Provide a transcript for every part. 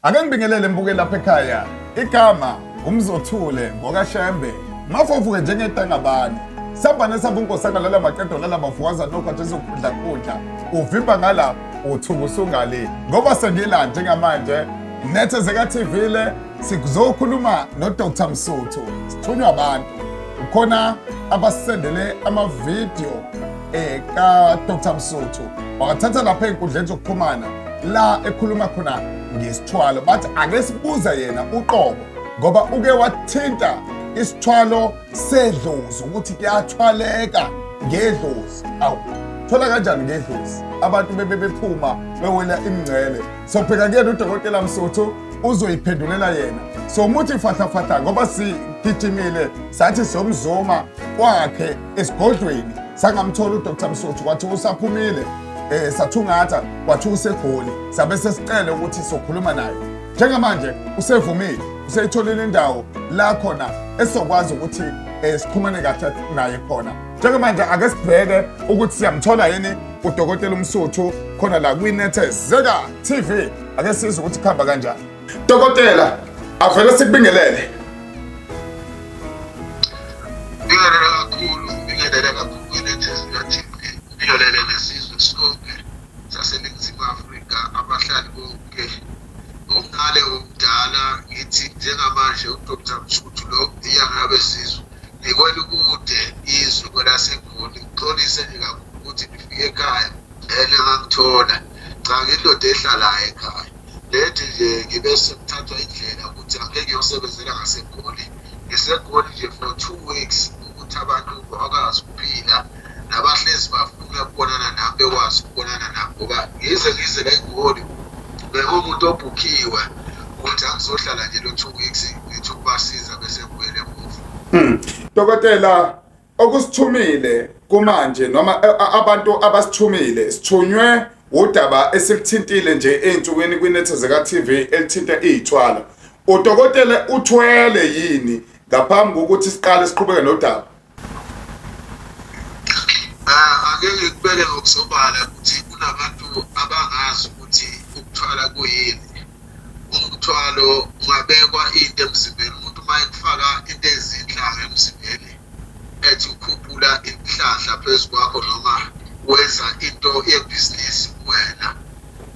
Ake ngibingelele mbukeli lapha ekhaya. Igama uMzothule ngokaShembe. Mafofuke njengetangabani. Sambane sabunkosana lala maqedo lala bavukaza nokho ezokudla kudla. Uvimba ngala uthuka usungali. Ngoba sengila njengamanje Nethezeka TV le sikuzokhuluma no Dr. Msuthu. Sithunywa abantu. Ukhona abasendele ama-video ka Dr. Msuthu. Wakathatha lapha enkundleni zokuxhumana la ekhuluma khona ngesithwalo bathi ake sibuza yena uqobo ngoba uke wathinta isithwalo sedlozi ukuthi kuyathwaleka ngedlozi. Awu thola kanjani ngedlozi? Abantu bephuma bewela imingcele. So phela kuyena uDokotela Msuthu uzoyiphendulela yena. So umuthi fahla ngoba sigijimile sathi somzoma kwakhe esigodlweni sangamthola uDr. Msuthu wathi usaphumile sathungatha wathi useGoli sabe sesicela ukuthi sokhuluma naye. Njengamanje usevumile useyitholile indawo la khona esokwazi ukuthi sikhulumane kahle naye khona. Njengamanje ake sibheke ukuthi siyamthola yini uDokotela Msuthu khona la kwiNethezeka TV. Ake sizwe ukuthi khamba kanjani. Dokotela avele sikubingelele. Bingelela kakhulu kwiNethezeka TV. Bingelela lesizwe sonke saseNingizimu Afrika, abahlali bonke. Ngomnale omdala ngithi njengamanje uDr. Msuthu lo iyangabe sizwe. Ngikwela kude izwe kwelaseGoli ngixolise nje kakhulu ukuthi ngifike ekhaya ngangithola. Cha ngindoda ehlalayo ekhaya. Lethi nje ngibe sengithathwa indlela ukuthi angeke ngiyosebenzela ngaseGoli. NgiseGoli nje for 2 weeks ukuthi abantu bakwazi ukuphila nabahlezi bafuna ukubonana nami bekwazi ukubonana nami ngoba ngize la eGoli bengumuntu obhukiwe ukuthi angizohlala nje lo 2 weeks ngithi ukubasiza bese ngibuyele emuva. Dokotela okusithumile kumanje noma abantu abasithumile sithunywe udaba esilithintile nje einsukwini kwiNethezeka TV elithinta izithwalo. uDokotela uthwele yini ngaphambi kokuthi siqale siqhubeke nodaba? Ake ngikubeke ngokusobala ukuthi kunabantu abangazi ukuthi ukuthwala kuyini. Umthwalo ungabekwa into emzimbeni. Umuntu uma ekufaka into ezinhlanga emzimbeni ethi ukhuphula inhlahla phezu kwakho noma wenza into yebhizinisi wena,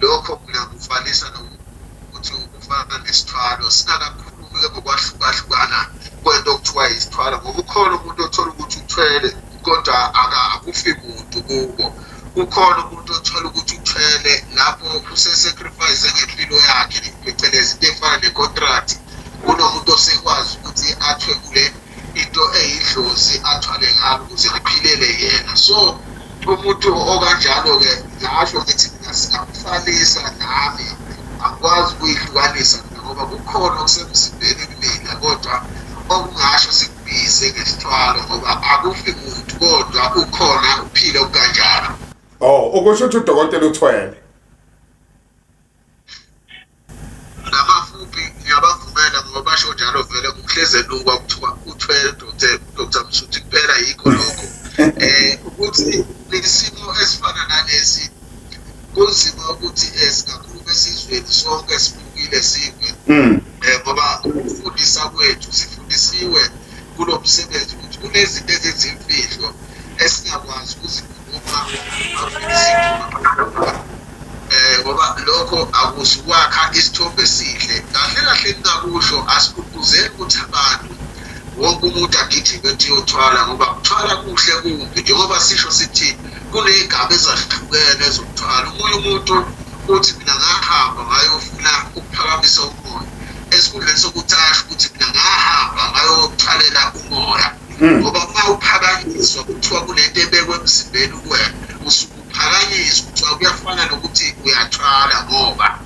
lokho mina kufanisa nokuthi ukufana nesithwalo. Singakakhulumi-ke ngokwahlukahlukana kwento okuthiwa isithwalo ngoba ukhona umuntu othola ukuthi uthwele kodwa akufi muntu kubo. Ukhona umuntu othola ukuthi uthwele lapho usesacrifice ngempilo yakhe phecelezi into efana necontract. Kunomuntu osekwazi ukuthi athwele into eyidlozi athwale ngalo ukuze liphilele yena. So umuntu okanjalo-ke ngasho ukuthi mina singamfanisa nami, akwazi ukuyihlukanisa ngoba kukhona okusemzimbeni kumina kodwa okungasho sikubize ngesithwalo ngoba akufi muntu kodwa ukhona uphile okanjalo. Okusho ukuthi uDokotela uthwele. Namafuphi ngiyabavumela ngoba basho njalo vele kuhleze nokwa kuthiwa uthwele Dr. Msuthu kuphela yikho lokho. Ukuthi lesimo esifana nalesi kunzima ukuthi esikakhulu esizweni sonke sibukile sive. Ngoba ukufundisa kwethu sifundisiwe kulo msebenzi ukuthi kunezinto ezizimfihlo esingakwazi ukuzikhuluma ngoba lokho akusukwakha isithombe sihle. Kahle ningakusho asikugquzeli ukuthi abantu wonke umuntu agijime ethi uyothwala ngoba ukuthwala kuhle kumbi njengoba sisho sithi kuney'gaba ezahlukene ezokuthwala. Omunye umuntu uthi mina ngahamba ngayofuna ukuphakamisa umoya esikhundleni sokuthi asho ukuthi mina ngahamba ngayothwalela umoya. Ngoba uma uphakanyiswa kuthiwa kunento ebekwe emzimbeni kuwena usuke uphakanyiswa kuthiwa kuyafana nokuthi uyathwala ngoba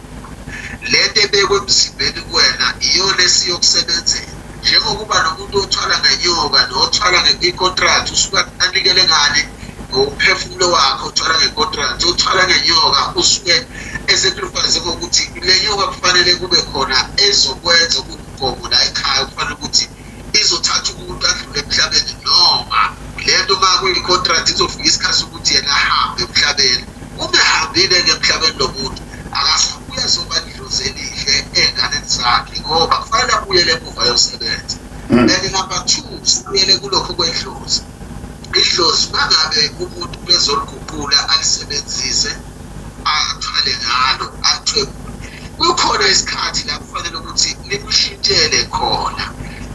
lento ebekwe emzimbeni kuwena iyona esiyokusebenzela. Njengokuba nomuntu othwala ngenyoka nothwala ngecontract usuke anikele ngani ngophefumulo wakhe othwala ngecontract othwala ngenyoka usuke esacrifice ukuthi le nyoka kufanele kube khona ezokwenza ukugomo la ekhaya kufanele ukuthi izothatha umuntu adlule emhlabeni noma lento uma kuyicontract izofika isikhathi sokuthi yena ahambe emhlabeni. Uma ehambile-ke emhlabeni lo muntu akasabuya zoba idlozi elihle isikhathi sakhe ngoba kufanele abuyele emuva yosebenza. And number 2 sibuyele kulokho kwedlozi. Idlozi mangabe umuntu bezoliguqula alisebenzise athwale ngalo athwebule. Kukhona isikhathi la kufanele ukuthi likushintshele khona.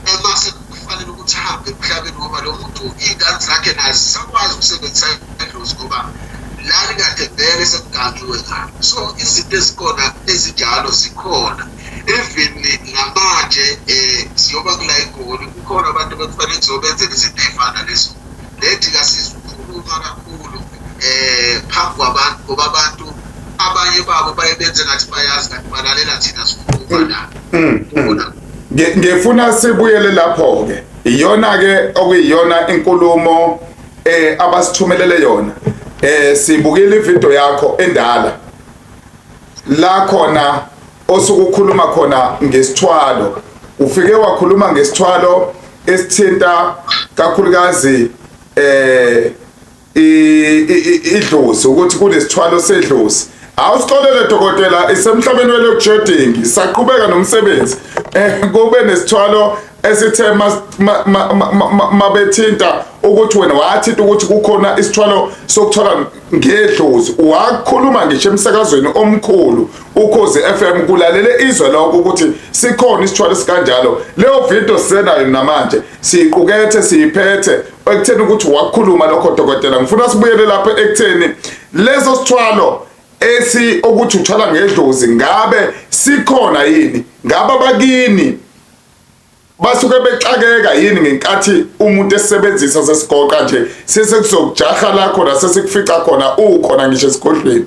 Emase kufanele ukuthi ahambe emhlabeni ngoba lo muntu ingane zakhe nazo sakwazi ukusebenzisa idlozi ngoba lali kade vele sekugangiwe ngalo. So izinto ezikhona ezinjalo zikhona. Even namanje siyoba kula eGoli kukhona abantu bekufanele kuzobenzela izinto ezifana lezo. Lethi kasizukhuluma kakhulu phambi kwabantu ngoba abantu abanye babo bayebenze ngathi bayazi kanti balalela thina sikhuluma la. Ngifuna sibuyele lapho ke. Iyona ke okuyiyona inkulumo abasithumelele yona. Sibukile ivideo yakho endala. La khona osukukhuluma khona ngesithwalo. Ufike wakhuluma ngesithwalo esithinta kakhulukazi idlozi ukuthi kunesithwalo sedlozi. Awusixolele dokotela isemhlabeni welokujeding saqhubeka nomsebenzi kube nesithwalo esithe mabethinta ukuthi wena wathinta ukuthi kukhona isithwalo sokuthwala ngedlozi wakhuluma ngisho emsakazweni omkhulu Ukhozi FM kulalele izwe lokho ukuthi sikhona isithwalo sikanjalo. Leyo video sisenayo namanje siyiqukethe siyiphethe ekutheni ukuthi wakhuluma lokho dokotela. Ngifuna sibuyele lapha ekutheni lezo sithwalo ukuthi uthwala ngedlozi ngabe sikhona yini, ngabe abakini basuke bexakeka yini ngenkathi umuntu esebenzisa sesigoqa nje sesekuzokujaha la khona sesikufica khona ukhona ngisho esigodlweni.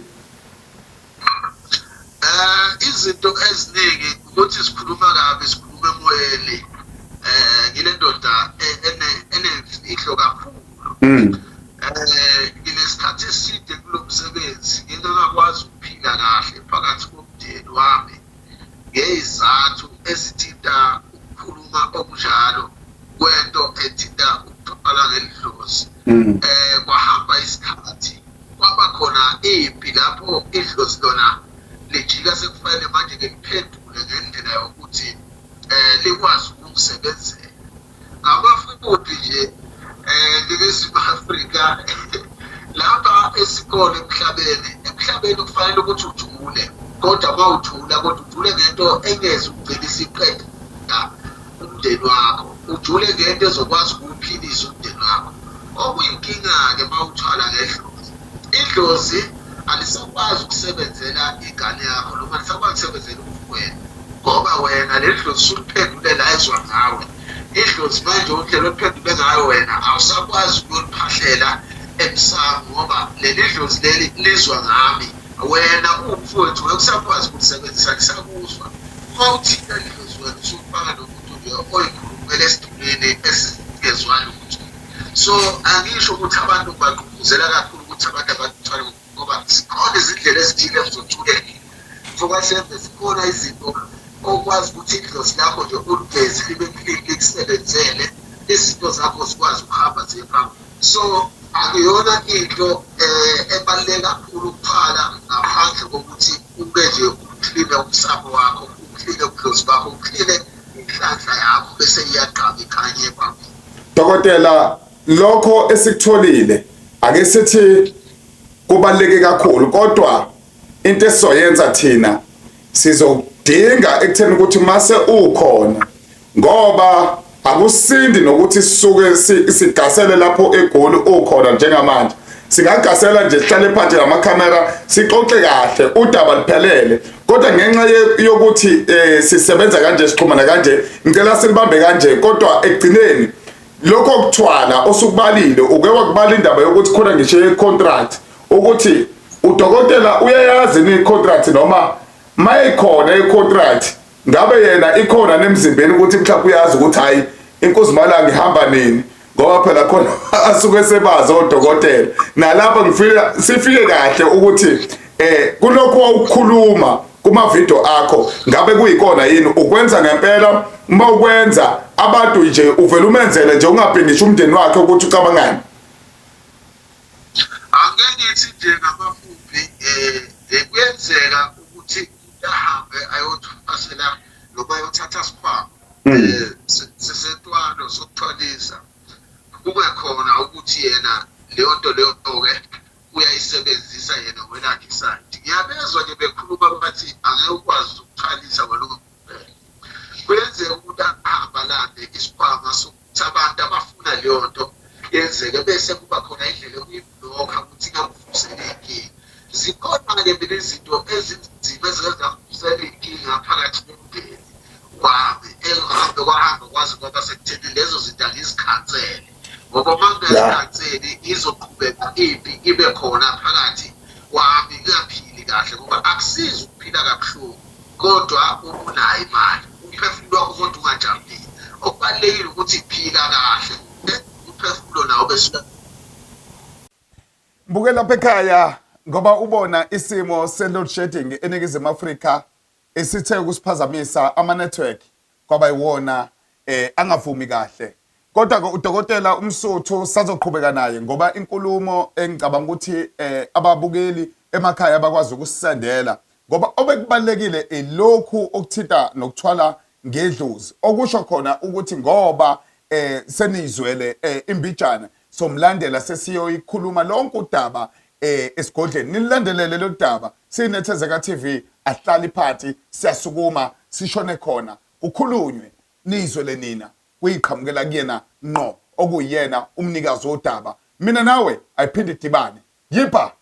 Izinto eziningi ukuthi sikhuluma kabi sikhuluma emoyeni ngile ndoda enefihlo kakhulu. Nginesikhathi eside kulo msebenzi ngingakwazi ukuphila kahle phakathi komndeni wami ngezizathu ezithinta ukukhuluma okunjalo kwento ethinta ukuthwala ngelidlozi. Kwahamba isikhathi kwaba khona impi lapho idlozi lona lijika sekufanele manje ngiliphendule ngendlela yokuthi likwazi ukusebenzela. Ngamafuthi nje ngeSouth Africa lapha esikole emhlabeni kufanele ukuthi ujule kodwa mawujula kodwa ujule ngento engeze ugcina isiqeda umndeni wakho ujule ngento ezokwazi ukuphilisa umndeni wakho. Okuyinkinga ke mawuthwala ngedlozi idlozi alisakwazi ukusebenzela ingane yakho noma alisakwazi ukusebenzela umfowenu ngoba wena ledlozi suliphendule la ezwa ngawe. Idlozi manje uhlelo oliphendule ngayo wena awusakwazi ukuyoliphahlela emsamo ngoba leli dlozi leli lizwa ngami wena umfowethu ukusakwazi ukusebenzisa kusakuzwa. Mawuthinta idlozi wena usufaka nomuntu oyikhulumela esidulini esingezwani ukuthi. So angisho ukuthi abantu bagqugquzela kakhulu ukuthi abantu abathwala ngoba sikhona izindlela ezithile ezizothuleka. Ngoba sikhona izinto okwazi ukuthi idlozi lakho nje ulugezi libe likusebenzele izinto zakho zikwazi ukuhamba zihambe. So akuyona into ebaluleke kakhulu ukuphala ngaphandle kokuthi ube nje ukline umsamo wakho ukline ubudlozi bakho ukline inhlanhla yakho bese iyaqhaba ikhanye phambili. Dokotela lokho esikutholile ake sithi kubaluleke kakhulu kodwa into esizoyenza thina sizodinga ekutheni ukuthi mase ukhona ngoba akusindi nokuthi sisuke sigasele lapho eGoli ukhona njengamanje. Singagasela nje sihlale phansi ngamakhamera sixoxe kahle udaba liphelele kodwa ngenxa yokuthi sisebenza kanje sixhumana kanje ngicela silibambe kanje kodwa ekugcineni lokho okuthwala osukubalile uke wakubala indaba yokuthi khona ngisho icontract ukuthi udokotela uyayazi icontract noma mayikhona icontract ngabe yena ikhona nemzimbeni ukuthi mhlawumbe uyazi ukuthi hayi inkosi mala ngihamba nini ngoba phela khona asuke sebazi odokotela nalapha ngifika sifike kahle ukuthi kulokho ukukhuluma kuma video akho ngabe kuyikona yini ukwenza ngempela uma ukwenza abantu nje uvela umenzele nje ungabhindisha umndeni wakhe ukuthi ucabangani. Angeke ngithi nje ngamafuphi kuyenzeka ukuthi ahambe ayothwasela noma yothatha sikhwama sesetwalo sokuthwalisa kube khona ukuthi yena leyo nto leyo ke uyayisebenzisa yena welakhe isayidi. Ngiyabezwa nje bekhuluma bathi angeke ukwazi ukuthwalisa wena kwenzeka ukuthi ahamba lande isikhwama sokuthi abantu abafuna leyo nto yenzeke bese kuba khona indlela yokuyiblokha ukuthi ingakuvuseli inkinga. Zikhona-ke mina izinto ezinzima ezingavusela inkinga phakathi komndeni wami ehamba kwazi ngoba sekutheni lezo zinto angizikhansele ngoba uma ngingazikhanseli izoqhubeka impi ibe khona phakathi wami ngingaphili kahle ngoba akusizi ukuphila kabuhlungu kodwa ubunayo imali umphefumulo wakho kodwa ungajabulile. Okubalulekile ukuthi iphila kahle umphefumulo nawo bese Mbuke lapha ekhaya ngoba ubona isimo se-load shedding eNingizimu Afrika esithe ukusiphazamisa ama-network kwaba yiwona angavumi kahle. Kodwa-ke udokotela uMsuthu sazoqhubeka naye ngoba inkulumo engicabanga ukuthi ababukeli emakhaya bakwazi ukusisendela ngoba obekubalekile ilokhu okuthinta nokuthwala ngedlozi okusho khona ukuthi ngoba senizwele imbijana somlandela sesiyoyikhuluma lonke udaba esigodleni nilandelele lo daba sinethezeka TV ahlali phansi siyasukuma sishone khona kukhulunywe nizwele nina kuyiqhamukela kuyena ngqo okuyena umnikazi wodaba. Mina nawe ayiphinde idibane yipa